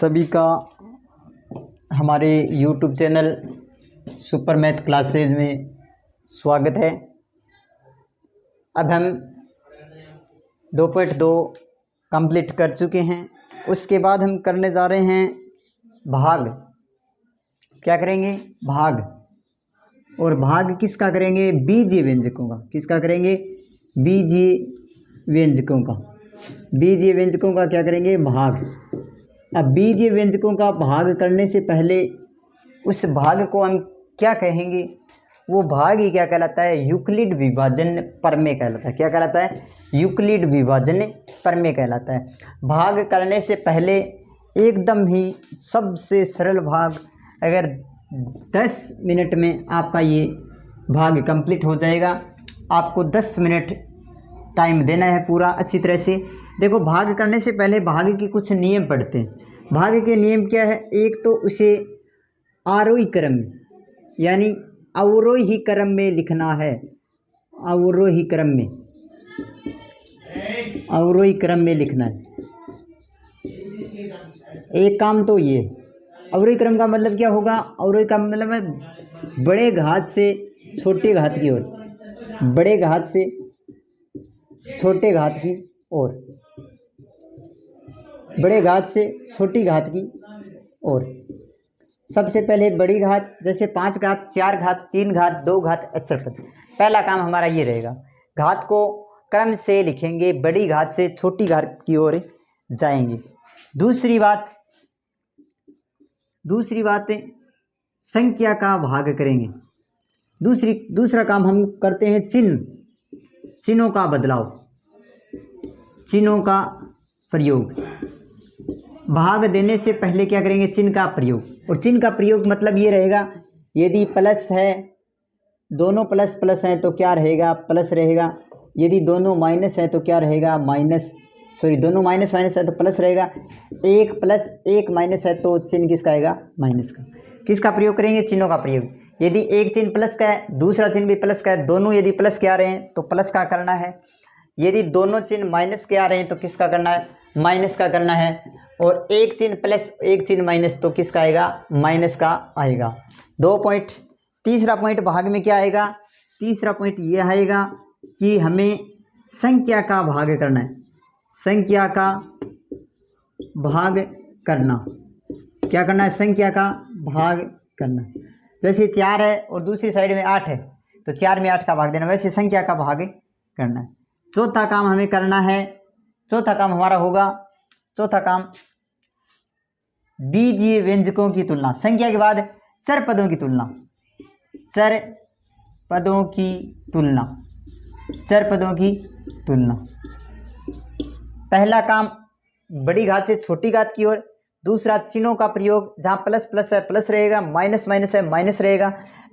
सभी का हमारे YouTube channel super math classes में स्वागत है। अब हम 2.2 कंप्लीट कर चुके हैं। उसके बाद हम करने जा रहे हैं भाग। क्या करेंगे? भाग। और भाग किसका करेंगे? बीजीय व्यंजकों का। किसका करेंगे? बीजीय व्यंजकों का। बीजीय व्यंजकों का क्या करेंगे? भाग। अब बीजीय व्यंजकों का भाग करने से पहले उस भाग को हम क्या कहेंगे? वो भाग ही क्या कहलाता है? यूक्लिड विभाजन प्रमेय कहलाता है। क्या कहलाता है? यूक्लिड विभाजन प्रमेय कहलाता है। भाग करने से पहले एकदम ही सबसे सरल भाग, अगर 10 मिनट में आपका ये भाग कंप्लीट हो जाएगा। आपको 10 मिनट टाइम देना है पूरा अच्छी तरह से। देखो, भाग करने से पहले भाग के कुछ नियम पढ़ते हैं। भाग के नियम क्या है? एक तो उसे आरोही क्रम में, यानी अवरोही क्रम में लिखना है। अवरोही क्रम में, अवरोही क्रम में लिखना है। एक काम तो ये अवरोही क्रम का मतलब क्या होगा? अवरोही का मतलब है बड़े घात से छोटे घात की ओर, बड़े घात से छोटे घात की ओर, बड़े घात से छोटी घात की ओर। सबसे पहले बड़ी घात, जैसे 5 घात, 4 घात, 3 घात, 2 घात, etc। पहला काम हमारा ये रहेगा, घात को क्रम से लिखेंगे, बड़ी घात से छोटी घात की ओर जाएंगे। दूसरी बात संख्या का भाग करेंगे। दूसरा काम हम करते हैं चिन्हों का बदलाव, चिन्हों का प्रयोग। भाग देने से पहले क्या करेंगे? चिन्ह का प्रयोग। और चिन्ह का प्रयोग मतलब ये रहेगा, यदि प्लस है, दोनों प्लस प्लस हैं तो क्या रहेगा? प्लस रहेगा। यदि दोनों माइनस है तो क्या रहेगा? दोनों माइनस माइनस है तो प्लस रहेगा। 1 प्लस 1 माइनस है तो चिन्ह किसका आएगा? माइनस का। किसका प्रयोग करेंगे? चिन्हों का प्रयोग। यदि एक चिन्ह प्लस का है, दूसरा चिन्ह भी प्लस का है, दोनों यदि प्लस के आ रहे हैं तो प्लस का करना है। यदि दोनों चिन्ह माइनस के आ रहे हैं तो किसका करना है? माइनस का करना है। और एक चिन्ह प्लस एक चिन्ह माइनस तो किसका आएगा? माइनस का आएगा। 2 पॉइंट। तीसरा पॉइंट भाग में क्या आएगा? तीसरा पॉइंट ये आएगा कि हमें संख्या का भाग करना है। संख्या का भाग करना। क्या करना है? संख्या का भाग करना। जैसे 4 है और दूसरी साइड में 8 है तो 4 में 8 का भाग देना, वैसे संख्या का भाग करना है। चौथा काम हमें करना है, चौथा काम हमारा होगा, चौथा काम बीजीय व्यंजकों की तुलना। संख्या के बाद चर पदों की तुलना, चर पदों की तुलना, चर पदों की तुलना। पहला काम बड़ी घात से छोटी घात की ओर। दूसरा चिन्हों का प्रयोग, जहाँ प्लस प्लस है प्लस रहेगा, माइनस माइनस है माइनस रहेगा,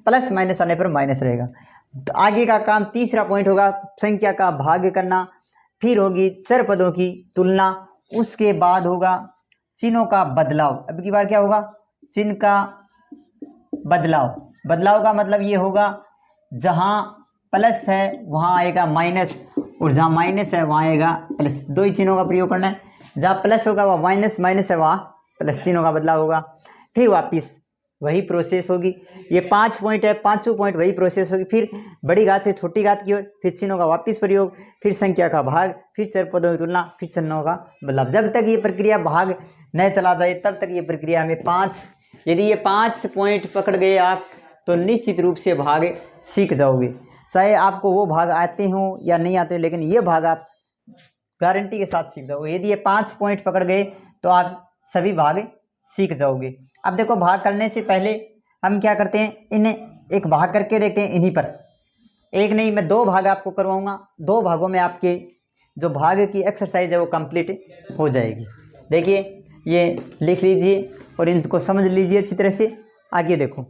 प्लस माइनस आने पर माइनस रहेगा। तो आगे का काम तीसरा पॉइंट होगा संख्या का भाग करना। फिर होगी चर पदों की तुलना। उसके बाद होगा चिन्हों का बदलाव। अब की बार क्या होगा? चिन्ह का बदलाव। बदलाव का मतलब ये होगा, जहाँ प्लस है वहाँ आएगा माइनस, और जहाँ माइनस है वहाँ आएगा प्लस। दो ही चिन्हों का प्रयोग करना है। जहाँ प्लस होगा वहाँ माइनस, माइनस है वहाँ प्लस। चिन्हों का बदलाव होगा। फिर वापिस वही प्रोसेस होगी। ये 5 पॉइंट है, पांचों पॉइंट वही प्रोसेस होगी। फिर बड़ी घात से छोटी घात की ओर, फिर चिन्हों का वापिस प्रयोग, फिर संख्या का भाग, फिर चर पदों की तुलना, फिर चिन्हों का बदलाव। जब तक ये प्रक्रिया भाग न चला जाए तब तक ये प्रक्रिया हमें 5, यदि ये 5 पॉइंट पकड़ गए आप तो निश्चित रूप से भाग सीख जाओगे। चाहे आपको वो भाग आते हों या नहीं आते हो, लेकिन ये भाग आप गारंटी के साथ सीख जाओगे। यदि ये 5 पॉइंट पकड़ गए तो आप सभी भाग सीख जाओगे। अब देखो, भाग करने से पहले हम क्या करते हैं, इन्हें एक भाग करके देखते हैं। इन्हीं पर एक नहीं, मैं 2 भाग आपको करवाऊंगा। 2 भागों में आपके जो भाग की एक्सरसाइज है वो कंप्लीट हो जाएगी। देखिए, ये लिख लीजिए और इनको समझ लीजिए अच्छी तरह से। आगे देखो,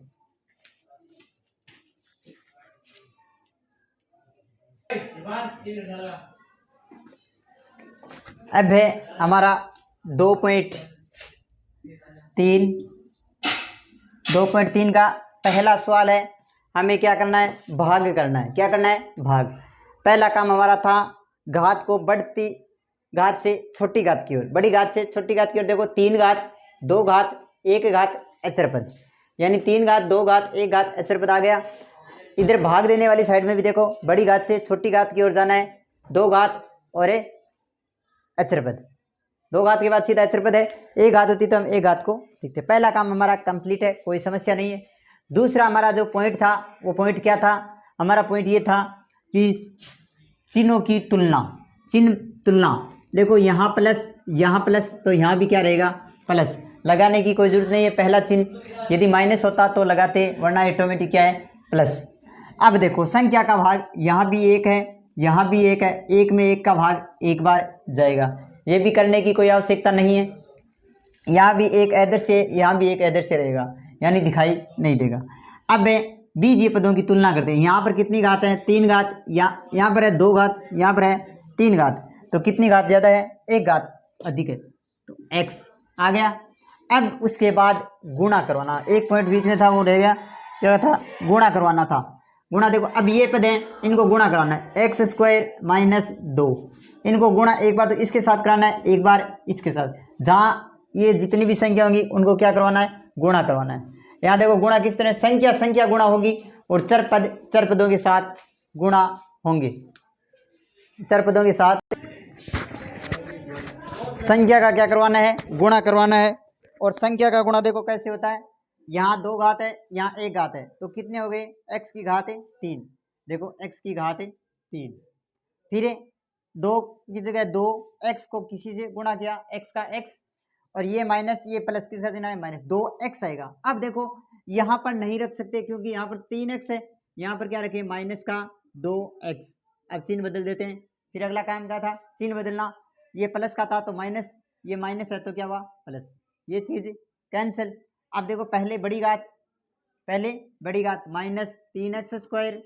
अब है हमारा 2.3 का पहला सवाल है। हमें क्या करना है? भाग करना है। क्या करना है? भाग। पहला काम हमारा था घात को बढ़ती घात से छोटी घात की ओर, बड़ी घात से छोटी घात की ओर। देखो, 3 घात 2 घात 1 घात अचर पद, यानी 3 घात 2 घात 1 घात अचर पद आ गया। इधर भाग देने वाली साइड में भी देखो, बड़ी घात से छोटी घात की ओर जाना है, 2 घात और अचर पद, 2 घात के बाद सीधा अचर पद है, 1 घात होती तो हम 1 घात को लिखते। पहला काम हमारा कंप्लीट है, कोई समस्या नहीं है। दूसरा हमारा जो पॉइंट था वो पॉइंट क्या था, हमारा पॉइंट ये था कि चिन्हों की तुलना, चिन्ह तुलना। देखो यहाँ प्लस तो यहाँ भी क्या रहेगा प्लस, लगाने की कोई जरूरत नहीं है। पहला चिन्ह यदि माइनस होता तो लगाते, वरना ऑटोमेटिक क्या है प्लस। अब देखो संख्या का भाग यहाँ भी 1 है, यहाँ भी 1 है, 1 में 1 का भाग एक बार जाएगा, ये भी करने की कोई आवश्यकता नहीं है। यहाँ भी एक इधर से, यहाँ भी एक इधर से रहेगा, यानी दिखाई नहीं देगा। अब बीजीय पदों की तुलना करते हैं। यहाँ पर कितनी घात है 3 घात, यहाँ पर है 2 घात, यहाँ पर है 3 घात, तो कितनी घात ज़्यादा है 1 घात अधिक है, तो x आ गया। अब उसके बाद गुणा करवाना, एक पॉइंट बीच में था वो रह गया, क्या था गुणा करवाना था। गुणा देखो अब ये पद हैं, इनको गुणा कराना है, x² - 2, इनको गुणा एक बार तो इसके साथ कराना है, एक बार इसके साथ, जहाँ ये जितनी भी संख्या होंगी उनको क्या करवाना है गुणा करवाना है। यहाँ देखो गुणा किस तरह, संख्या गुणा होगी और चर पदों के साथ गुणा होंगे, चर पदों के साथ संख्या का क्या करवाना है गुणा करवाना है। और संख्या का गुणा देखो कैसे होता है, यहाँ 2 घात है, यहाँ 1 घात है, तो कितने हो गए x की घात है 3, देखो x की घात है 3, फिर 2 की जगह 2, x को किसी से गुणा किया, x का x, और ये माइनस ये प्लस किसका देना है माइनस, 2x आएगा। अब देखो यहाँ पर नहीं रख सकते क्योंकि यहाँ पर 3x है, यहाँ पर क्या रखें माइनस का 2x। अब चिन्ह बदल देते हैं, फिर अगला काम क्या था चिन्ह बदलना, ये प्लस का था तो माइनस, ये माइनस है तो क्या हुआ प्लस, ये चीज कैंसिल। अब देखो पहले बड़ी घात -3x²,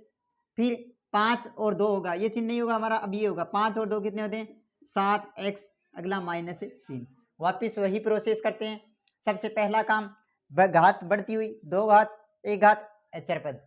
फिर 5 और 2 होगा, ये चिन्ह नहीं होगा हमारा, अब ये होगा 5 और 2 कितने होते हैं 7x, अगला -3। वापिस वही प्रोसेस करते हैं। सबसे पहला काम घात बढ़ती हुई 2 घात 1 घात अचर पद,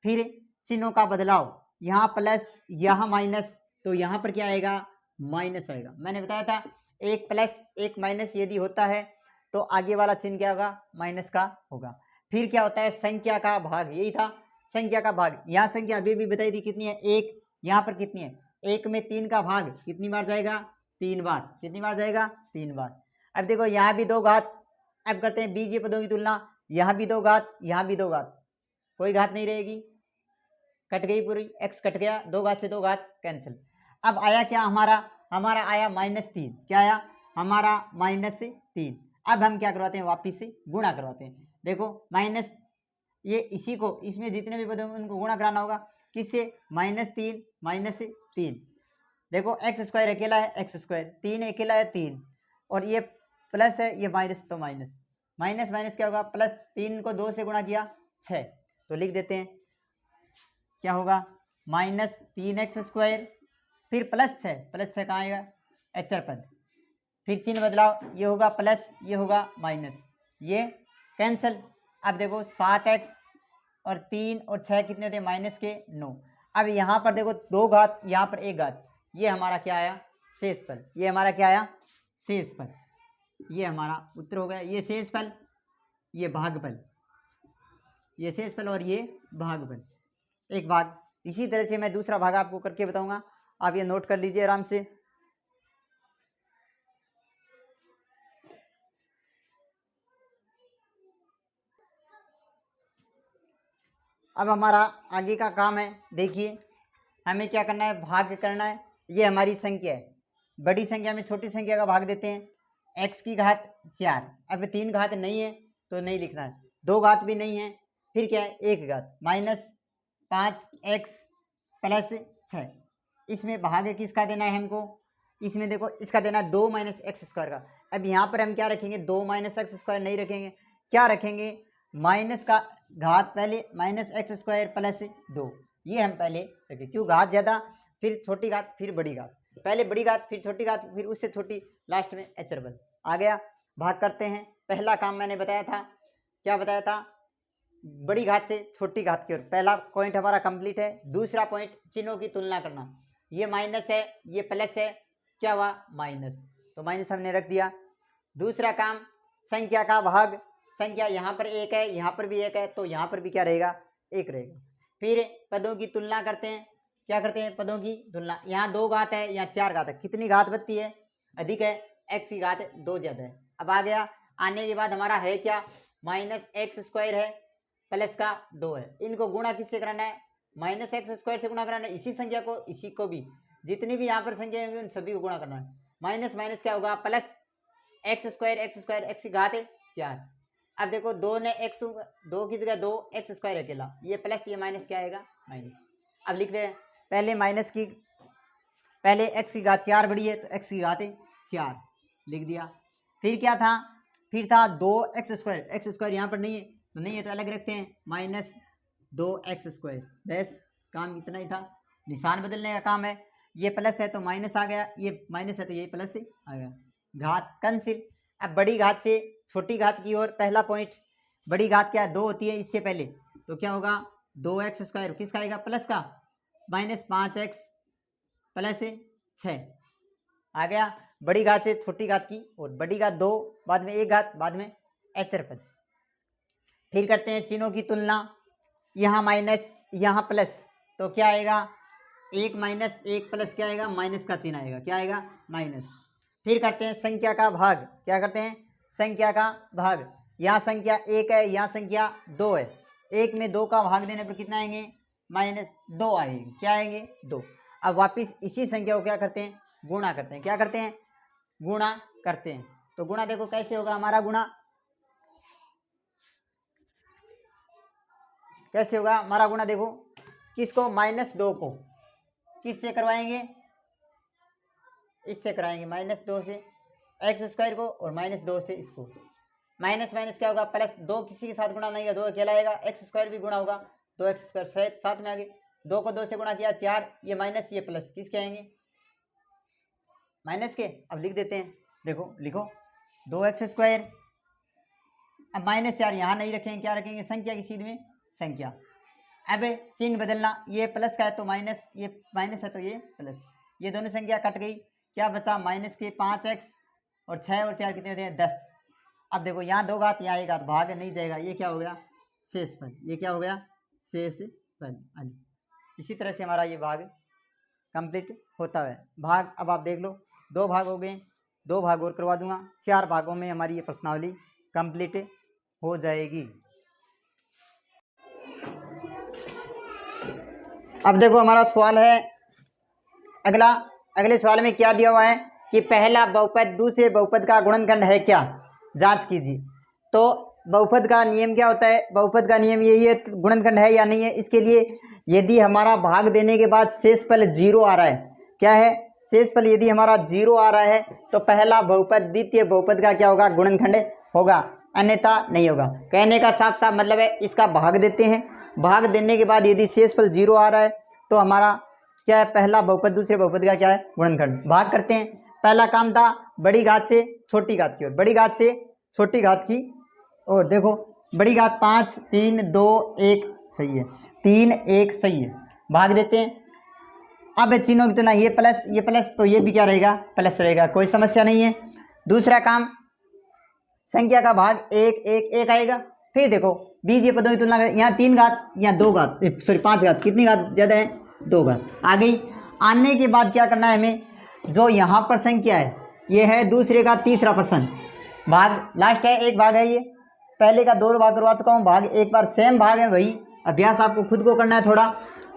फिर चिन्हों का बदलाव, यहाँ प्लस यहाँ माइनस, तो यहाँ पर क्या आएगा माइनस आएगा। मैंने बताया था 1 प्लस 1 माइनस यदि होता है तो आगे वाला चिन्ह क्या होगा माइनस का होगा। फिर क्या होता है संख्या का भाग, यही था संख्या का भाग। यहाँ संख्या अभी भी बताई थी कितनी है 1, यहाँ पर कितनी है 1 में 3 का भाग कितनी बार जाएगा 3 बार, कितनी बार जाएगा 3 बार। अब देखो यहाँ भी 2 घात, अब करते हैं बीजीय पदों की तुलना, यहाँ भी 2 घात, यहाँ भी 2 घात, कोई घात नहीं रहेगी, कट गई पूरी, x कट गया, 2 घात से 2 घात कैंसिल। अब आया क्या हमारा आया -3, क्या आया हमारा -3। अब हम क्या करवाते हैं वापिस से गुणा करवाते हैं। देखो माइनस ये इसी को, इसमें जितने भी पद होंगे उनको गुणा कराना होगा, किससे -3 देखो x² अकेला है x², 3 अकेला है 3, और ये प्लस है ये माइनस, तो माइनस क्या होगा प्लस, 3 को 2 से गुणा किया 6, तो लिख देते हैं क्या होगा -3x², फिर +6 कहाँ आएगा अचर पद, फिर चिन्ह बदलाव, ये होगा प्लस ये होगा माइनस, ये कैंसिल। अब देखो 7x और 3 और 6 कितने होते हैं माइनस के 9। अब यहाँ पर देखो 2 घात, यहाँ पर 1 घात, ये हमारा क्या आया शेष फल, ये हमारा क्या आया शेष फल, ये हमारा उत्तर हो गया। ये शेष फल, ये भागफल, ये शेष फल और ये भागफल, एक भाग। इसी तरह से मैं दूसरा भाग आपको करके बताऊंगा, आप ये नोट कर लीजिए आराम से। अब हमारा आगे का काम है, देखिए हमें क्या करना है भाग करना है। ये हमारी संख्या है, बड़ी संख्या में छोटी संख्या का भाग देते हैं, x की घात 4, अब 3 घात नहीं है तो नहीं लिखना है, 2 घात भी नहीं है, फिर क्या है 1 घात -5x + 6। इसमें भाग किसका देना है हमको, इसमें देखो इसका देना है 2 - x² का। अब यहाँ पर हम क्या रखेंगे 2 - x² नहीं रखेंगे, क्या रखेंगे माइनस का घात, पहले -x² + 2, ये हम पहले रखें, क्यों घात ज़्यादा, फिर छोटी घात, फिर बड़ी घात, पहले बड़ी घात फिर छोटी घात, फिर उससे छोटी, लास्ट में अचर पद आ गया। भाग करते हैं। पहला काम मैंने बताया था, क्या बताया था, बड़ी घात से छोटी घात की ओर, पहला पॉइंट हमारा कंप्लीट है। दूसरा पॉइंट चिन्हों की तुलना करना, ये माइनस है ये प्लस है, क्या हुआ माइनस, तो माइनस हमने रख दिया। दूसरा काम संख्या का भाग, संख्या यहाँ पर एक है, यहाँ पर भी एक है, तो यहाँ पर भी क्या रहेगा, एक रहेगा। फिर पदों की तुलना करते हैं, क्या करते हैं, पदों की तुलना। यहाँ 2 घात है, यहाँ 4 घात है, कितनी घात बनती है, अधिक है, x की घात 2 ज्यादा है। अब आ गया, आने के बाद हमारा है क्या, -x² है, प्लस का 2 है, इनको गुणा किससे कराना है, -x² से गुणा कराना है, इसी संख्या को इसी को भी, जितनी भी यहाँ पर संख्या होंगी उन सभी को गुणा करना है। माइनस माइनस क्या होगा, प्लस x² x की घात 4। अब देखो 2 ने x, 2 की जगह 2 x² अकेला, ये प्लस ये माइनस क्या आएगा, माइनस। अब लिख रहे हैं पहले माइनस की, पहले x की घात 4 बड़ी है तो x की घात 4 लिख दिया। फिर क्या था, फिर था 2x², यहाँ पर नहीं है तो नहीं है तो अलग रखते हैं, -2x², बस काम इतना ही था, निशान बदलने का काम है। ये प्लस है तो माइनस आ गया, ये माइनस है तो ये प्लस आ गया, घात कैंसिल। अब बड़ी घात से छोटी घात की ओर पहला पॉइंट, बड़ी घात क्या 2 होती है इससे पहले, तो क्या होगा 2x², किसका आएगा, प्लस का, -5x प्लस 6 आ गया। बड़ी घात से छोटी घात की और बड़ी घात 2, बाद में एक घात, बाद में अचर पद। फिर करते हैं चिन्हों की तुलना, यहाँ माइनस यहाँ प्लस, तो क्या आएगा 1 माइनस 1 प्लस क्या आएगा, माइनस का चिन्ह आएगा, क्या आएगा, माइनस। फिर करते हैं संख्या का भाग, क्या करते हैं, संख्या का भाग। यहाँ संख्या 1 है, यहाँ संख्या 2 है, 1 में 2 का भाग देने पर कितना आएंगे, -2 आएंगे, क्या आएंगे, 2। अब वापिस इसी संख्या को क्या करते हैं, गुणा करते हैं, क्या करते हैं, गुणा करते हैं। तो गुणा देखो कैसे होगा हमारा गुणा, कैसे होगा हमारा गुणा, देखो किसको, -2 को किससे करवाएंगे, इससे कराएंगे, -2 से x² को और -2 से इसको, माइनस माइनस क्या होगा, प्लस। 2 किसी के साथ गुणा नहीं है, 2 अकेला आएगा, x² भी गुणा होगा, 2x² साथ में आगे, 2 को 2 से गुणा किया 4, ये माइनस ये प्लस, किसके आएंगे, माइनस के। अब लिख देते हैं, देखो लिखो 2x², अब -4 यहाँ नहीं रखेंगे, क्या रखेंगे, संख्या की सीध में संख्या। अब चिन्ह बदलना, ये प्लस का है तो माइनस, ये माइनस है तो ये प्लस, ये दोनों संख्या कट गई, क्या बचा, -5x और 6 और 4 कितने होते हैं, 10। अब देखो यहाँ 2 घात, यहाँ 1 घात, भाग नहीं जाएगा, ये क्या हो गया, शेष पद, ये क्या हो गया, शेष पद। इसी तरह से हमारा ये भाग कंप्लीट होता है। भाग अब आप देख लो, 2 भाग हो गए, 2 भाग और करवा दूंगा, 4 भागों में हमारी ये प्रश्नावली कंप्लीट हो जाएगी। अब देखो हमारा सवाल है अगला, अगले सवाल में क्या दिया हुआ है कि पहला बहुपद दूसरे बहुपद का गुणनखंड है क्या, जांच कीजिए। तो बहुपद का नियम क्या होता है, बहुपद का नियम यही है, गुणनखंड है या नहीं है। इसके लिए यदि हमारा भाग देने के बाद शेषफल 0 आ रहा है, क्या है, शेषफल यदि हमारा 0 आ रहा है तो पहला बहुपद द्वितीय बहुपद का क्या होगा, गुणनखंड होगा, अन्यथा नहीं होगा। कहने का साफ साफ मतलब है, इसका भाग देते हैं, भाग देने के बाद यदि शेषफल 0 आ रहा है तो हमारा क्या है, पहला बहुपद दूसरे बहुपद का क्या है, गुणनखंड। भाग करते हैं, पहला काम था बड़ी घात से छोटी घात की ओर, बड़ी घात से छोटी घात की और देखो बड़ी घात 5 3 2 1 सही है, 3 1 सही है, भाग देते हैं। अब चिन्हों की तुलना, ये प्लस तो ये भी क्या रहेगा, प्लस रहेगा, कोई समस्या नहीं है। दूसरा काम, संख्या का भाग 1 1 1 आएगा। फिर देखो बीजीय पदों की तुलना करें, यहाँ 3 घात, यहाँ 2 घात, सॉरी 5 घात, कितनी घात ज़्यादा है, 2 घात आ गई। आने के बाद क्या करना है हमें, जो यहाँ पर संख्या है ये है दूसरे का तीसरा पर्सन, भाग लास्ट है, एक भाग है, ये पहले का 2 भाग करवा चुका हूँ, भाग एक बार सेम भाग है, वही अभ्यास आपको खुद को करना है थोड़ा।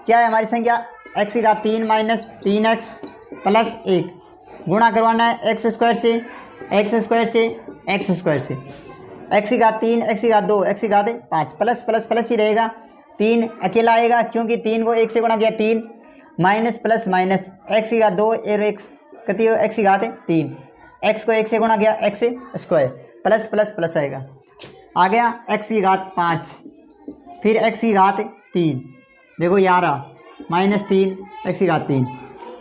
क्या है हमारी संख्या, x की घात 3 माइनस 3x प्लस 1, गुणा करवाना है x² से x² से x² से, x की घात 3 x की घात 2 x की घात 5, प्लस प्लस प्लस ही रहेगा, 3 अकेला आएगा क्योंकि 3 को 1 से गुणा किया 3, माइनस प्लस माइनस, x की घात 2 और x कितनी हो, x की घात 3, x को 1 से गुणा किया x² प्लस प्लस प्लस आएगा, आ गया x की घात 5, फिर x की घात 3, देखो 11 -3 x की घात 3,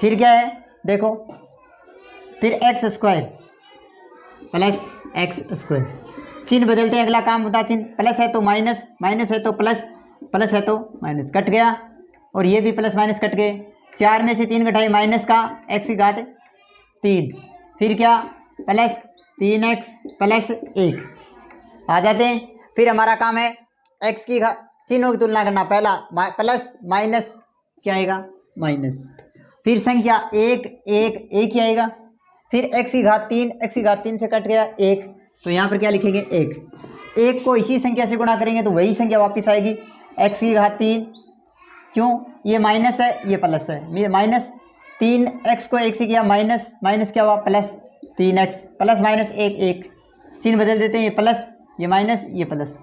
फिर क्या है देखो, फिर x² प्लस x², चिन्ह बदलते हैं, अगला काम होता है चिन्ह, प्लस है तो माइनस, माइनस है तो प्लस, प्लस है तो माइनस, कट गया, और ये भी प्लस माइनस कट गए, 4 में से 3 घटाए माइनस का x की घात 3, फिर क्या प्लस 3x प्लस 1 आ जाते हैं। फिर हमारा काम है x की चिन्हों की तुलना करना। पहला प्लस माइनस क्या आएगा, माइनस। फिर संख्या 1 1 1 ही आएगा। फिर x की घात 3, x की घात 3 से कट गया 1, तो यहाँ पर क्या लिखेंगे 1 को इसी संख्या से गुणा करेंगे तो वही संख्या वापस आएगी, x की घात 3। क्यों, ये माइनस है ये प्लस है, ये माइनस 3x को 1 से किया माइनस, माइनस क्या हुआ प्लस 3x, प्लस माइनस 1 1, चिन्ह बदल देते हैं, ये प्लस ये माइनस ये प्लस।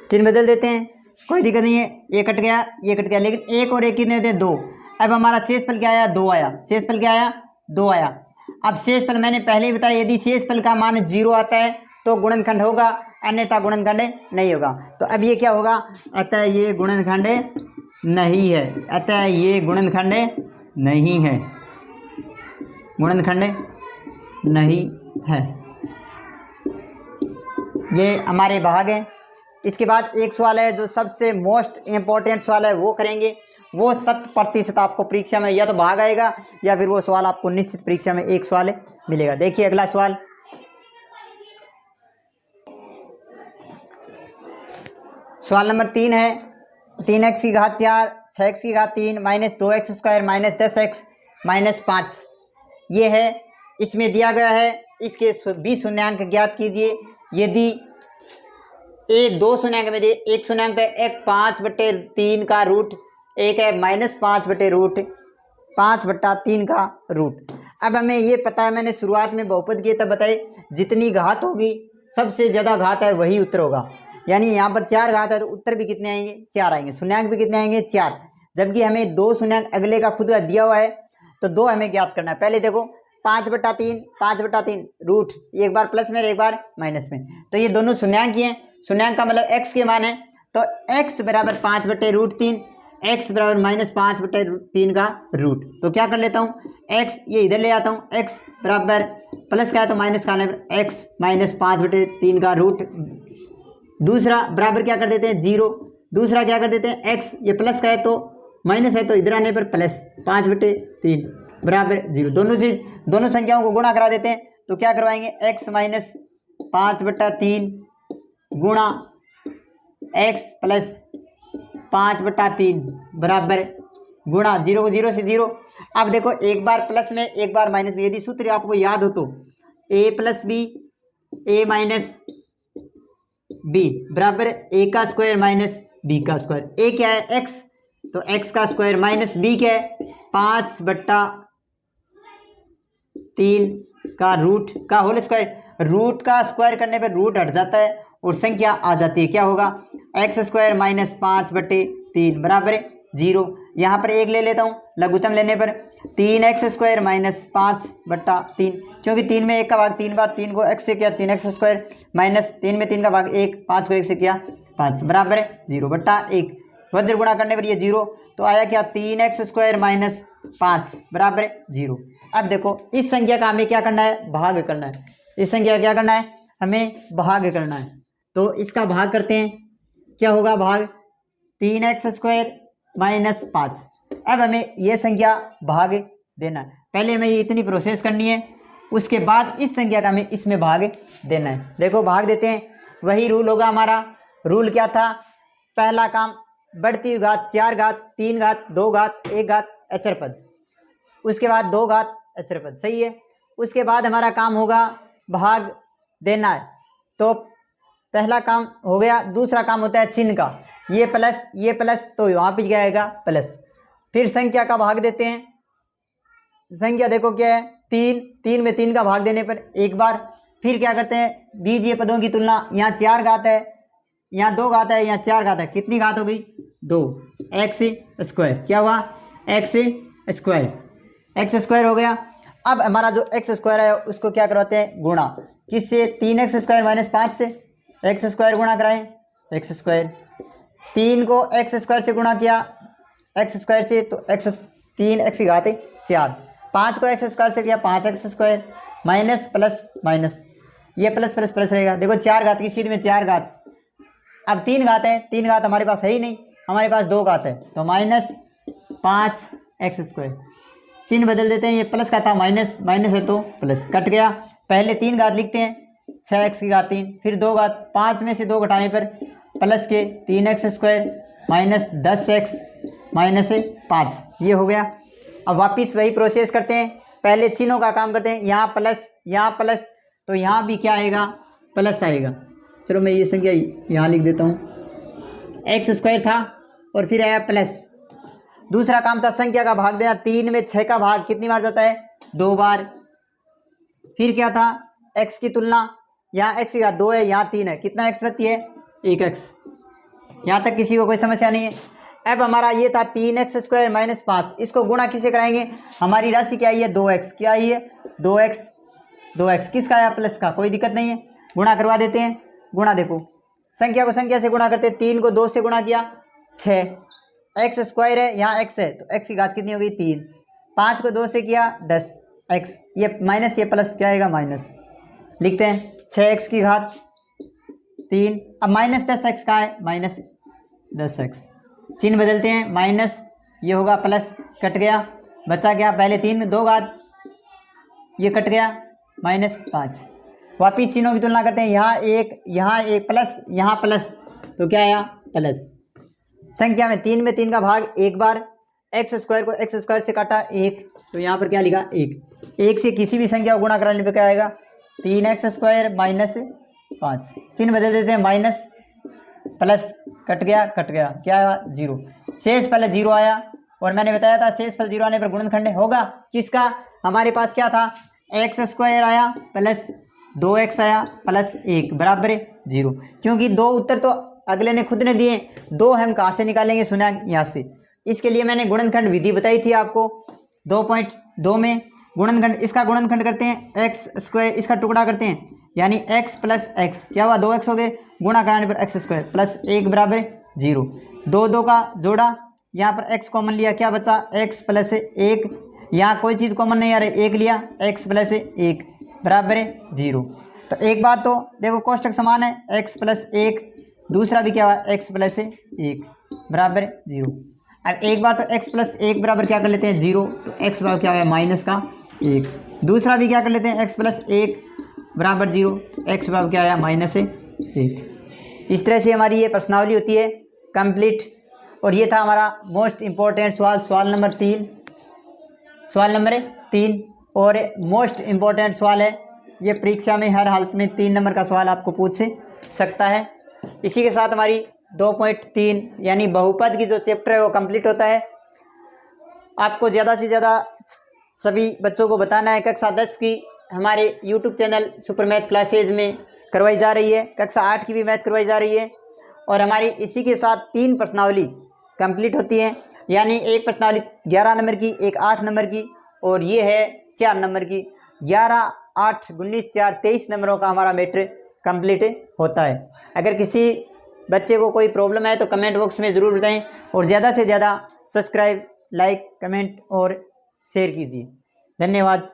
चिन्ह बदल देते हैं, कोई दिक्कत नहीं है, ये कट गया ये कट गया, लेकिन एक और एक कितने देते हैं 2। अब हमारा शेषफल क्या आया 2 आया, शेषफल क्या आया 2 आया। अब शेषफल मैंने पहले ही बताया, यदि शेषफल का मान 0 आता है तो गुणनखंड होगा, अन्यथा गुणनखंड नहीं होगा। तो अब ये क्या होगा, अतः ये गुणनखंड नहीं है, अतः ये गुणनखंड नहीं है, गुणनखंड नहीं है। ये हमारे भाग हैं। इसके बाद एक सवाल है जो सबसे मोस्ट इम्पोर्टेंट सवाल है, वो करेंगे। वो 100% आपको परीक्षा में या तो भाग आएगा या फिर वो सवाल आपको निश्चित परीक्षा में एक सवाल मिलेगा। देखिए अगला सवाल, सवाल नंबर 3 है, 3x की घात 4 6x की घात 3 minus 2x square minus 10x minus 5 ये है। इसमें दिया गया है इसके 20 शून्यांक ज्ञात कीजिए। यदि एक 2 शून्यांक में दिए, एक शून्यांक है एक 5/3 का रूट, एक है माइनस 5/3 का रूट। अब हमें ये पता है, मैंने शुरुआत में बहुपद किए तब बताए, जितनी घात होगी सबसे ज़्यादा घात है वही उत्तर होगा। यानी यहाँ पर 4 घात है तो उत्तर भी कितने आएंगे 4 आएंगे, शून्यांक भी कितने आएंगे 4। जबकि हमें 2 शून्यांक अगले का खुद का दिया हुआ है तो 2 हमें ज्ञात करना है। पहले देखो 5/3 रूट, एक बार प्लस में एक बार माइनस में, तो ये दोनों शून्यांक ही हैं। शून्यांक का मतलब x के मान है, तो x बराबर 5/√3, x बराबर माइनस 5/3 का रूट। तो क्या कर लेता हूँ, x ये इधर ले आता हूँ, x बराबर प्लस का है तो माइनस का है, x माइनस 5/3 का रूट। दूसरा बराबर क्या कर देते हैं 0, दूसरा क्या कर देते हैं x, ये प्लस का है तो माइनस है तो इधर आने पर प्लस 5/3 बराबर 0। दोनों संख्याओं को गुणा करा देते हैं, तो क्या करवाएंगे x माइनस 5/3 गुणा x प्लस 5/3 बराबर गुणा 0 को 0 से 0। अब देखो एक बार प्लस में एक बार माइनस में, यदि सूत्र आपको याद हो तो a plus B a minus B बराबर a का स्क्वायर माइनस b का स्क्वायर। a क्या है x, तो x का स्क्वायर माइनस b क्या है 5/3 का रूट का होल स्क्वायर। रूट का स्क्वायर करने पर रूट हट जाता है और संख्या आ जाती है, क्या होगा x स्क्वायर माइनस 5/3 बराबर 0। यहाँ पर एक ले लेता हूँ, लघुत्तम लेने पर 3x स्क्वायर माइनस 5/3, क्योंकि 3 में 1 का भाग 3 बार, 3 को x से किया 3x स्क्वायर माइनस 3 में 3 का भाग 1, 5 को 1 से किया 5 बराबर 0/1। वज्र गुणा करने पर ये 0, तो आया क्या 3x स्क्वायर माइनस 5 बराबर 0। अब देखो इस संख्या का हमें क्या करना है, भाग करना है। इस संख्या का क्या करना है, हमें भाग करना है। तो इसका भाग करते हैं, क्या होगा भाग 3x स्क्वायर माइनस 5। अब हमें यह संख्या भाग देना है, पहले हमें इतनी प्रोसेस करनी है, उसके बाद इस संख्या का हमें इसमें भाग देना है। देखो भाग देते हैं, वही रूल होगा हमारा। रूल क्या था, पहला काम बढ़ती हुई घात 4 घात 3 घात 2 घात 1 घात अचर पद, उसके बाद 2 घात अचर पद, सही है। उसके बाद हमारा काम होगा भाग देना है, तो पहला काम हो गया। दूसरा काम होता है चिन्ह का, ये प्लस तो वहाँ पे क्या आएगा प्लस। फिर संख्या का भाग देते हैं, संख्या देखो क्या है 3 में 3 का भाग देने पर एक बार। फिर क्या करते हैं बीजीय पदों की तुलना, यहाँ 4 घात है यहाँ 2 घात है यहाँ 4 घात है, कितनी घात हो गई 2 एक्स स्क्वायर, क्या हुआ एक्स स्क्वायर, एक्स स्क्वायर हो गया। अब हमारा जो एक्स स्क्वायर है उसको क्या करवाते हैं गुणा, किससे 3x स्क्वायर माइनस 5 से, एक्स स्क्वायर गुणा कराएं एक्स स्क्वायर, 3 को एक्स स्क्वायर से गुणा किया एक्स स्क्वायर से तो एक्स 3x की घात 4, 5 को एक्स स्क्वायर से किया 5x square minus plus minus, ये प्लस प्लस प्लस रहेगा। देखो 4 घात की सीध में 4 घात, अब 3 घात है, 3 घात हमारे पास है ही नहीं, हमारे पास 2 घात है तो माइनस 5x स्क्वायर, चिन्ह बदल देते हैं, ये प्लस का था माइनस, माइनस है तो प्लस, कट गया। पहले 3 घात लिखते हैं 6x की घात 3, फिर 2 घात, 5 में से 2 घटाने पर प्लस के 3x square minus 10x minus 5, ये हो गया। अब वापिस वही प्रोसेस करते हैं, पहले चिन्हों का काम करते हैं, यहाँ प्लस तो यहाँ भी क्या आएगा प्लस आएगा। चलो मैं ये संख्या यहाँ लिख देता हूँ, एक्स स्क्वायर था और फिर आया प्लस। दूसरा काम था संख्या का भाग देना, 3 में 6 का भाग कितनी बार जाता है 2 बार। फिर क्या था x की तुलना, यहाँ x की घात 2 है, यहाँ 3 है, कितना x बचती है 1x, यहाँ तक किसी को कोई समस्या नहीं है। अब हमारा ये था 3x स्क्वायर माइनस 5, इसको गुणा किसे कराएंगे, हमारी राशि क्या आई है 2x, क्या आई है 2x, किसका आया प्लस का, कोई दिक्कत नहीं है, गुणा करवा देते हैं। गुणा देखो, संख्या को संख्या से गुणा करते हैं, 3 को 2 से गुणा किया 6, एक्स स्क्वायर है यहाँ x है तो x की घात कितनी होगी 3, 5 को 2 से किया 10x, ये माइनस ये प्लस क्या आएगा माइनस, लिखते हैं 6x की घात 3, अब माइनस 10x का है माइनस 10x, चिन्ह बदलते हैं माइनस, ये होगा प्लस, कट गया, बचा क्या पहले 3 2 घात, ये कट गया माइनस 5। वापिस चिन्हों की तुलना करते हैं, यहाँ एक प्लस, यहाँ प्लस तो क्या आया प्लस। संख्या में 3 में 3 का भाग एक बार, एक्स स्क्वायर को एक्स स्क्वायर से काटा 1 तो यहाँ पर क्या लिखा 1 से किसी भी संख्या को गुणा कराने पर क्या आएगा 3x स्क्वायर माइनस 5, चिन्ह बदल देते हैं माइनस प्लस, कट गया क्या आया 0, शेष फल 0 आया। और मैंने बताया था शेष फल 0 आने पर गुणनखंड होगा किसका, हमारे पास क्या था एक्स स्क्वायर आया प्लस 2x आया प्लस 1 बराबर 0, क्योंकि 2 उत्तर तो अगले ने खुद ने दिए, 2 हम कहाँ से निकालेंगे सुना यहाँ से, इसके लिए मैंने गुणनखंड विधि बताई थी आपको 2.2 में। गुणनखंड, इसका गुणनखंड करते हैं एक्स स्क्वायर, इसका टुकड़ा करते हैं यानी x प्लस एक्स, क्या हुआ 2x हो गए, गुणा कराने पर एक्स स्क्वायर प्लस 1 बराबर 0, 2 का जोड़ा, यहाँ पर x कॉमन लिया, क्या बचा x प्लस 1, यहाँ कोई चीज़ कॉमन नहीं आ रही, 1 लिया, x प्लस 1 बराबर 0। तो एक बार तो देखो कोष्टक समान है, x प्लस 1, दूसरा भी क्या हुआ x प्लस 1 बराबर 0। अब एक बार तो x प्लस 1 बराबर क्या कर लेते हैं 0, तो x बराबर क्या हुआ माइनस का 1, दूसरा भी क्या कर लेते हैं x प्लस 1 बराबर 0, x बराबर क्या आया माइनस 1। इस तरह से हमारी ये प्रश्नावली होती है कंप्लीट। और ये था हमारा मोस्ट इम्पोर्टेंट सवाल, सवाल नंबर 3 और मोस्ट इम्पोर्टेंट सवाल है ये, परीक्षा में हर हालत में 3 नंबर का सवाल आपको पूछ सकता है। इसी के साथ हमारी 2.3 यानी बहुपद की जो चैप्टर है वो कंप्लीट होता है। आपको ज़्यादा से ज़्यादा सभी बच्चों को बताना है, कक्षा 10 की हमारे YouTube channel super math classes में करवाई जा रही है, कक्षा 8 की भी मैथ करवाई जा रही है, और हमारी इसी के साथ 3 प्रश्नावली कंप्लीट होती है, यानी एक प्रश्नावली 11 नंबर की, एक 8 नंबर की, और ये है 4 नंबर की। 11, 8, 19, 4, 23 नंबरों का हमारा मैट्रिक कंप्लीट होता है। अगर किसी बच्चे को कोई प्रॉब्लम है तो कमेंट बॉक्स में ज़रूर बताएं, और ज़्यादा से ज़्यादा सब्सक्राइब, लाइक, कमेंट और शेयर कीजिए। धन्यवाद।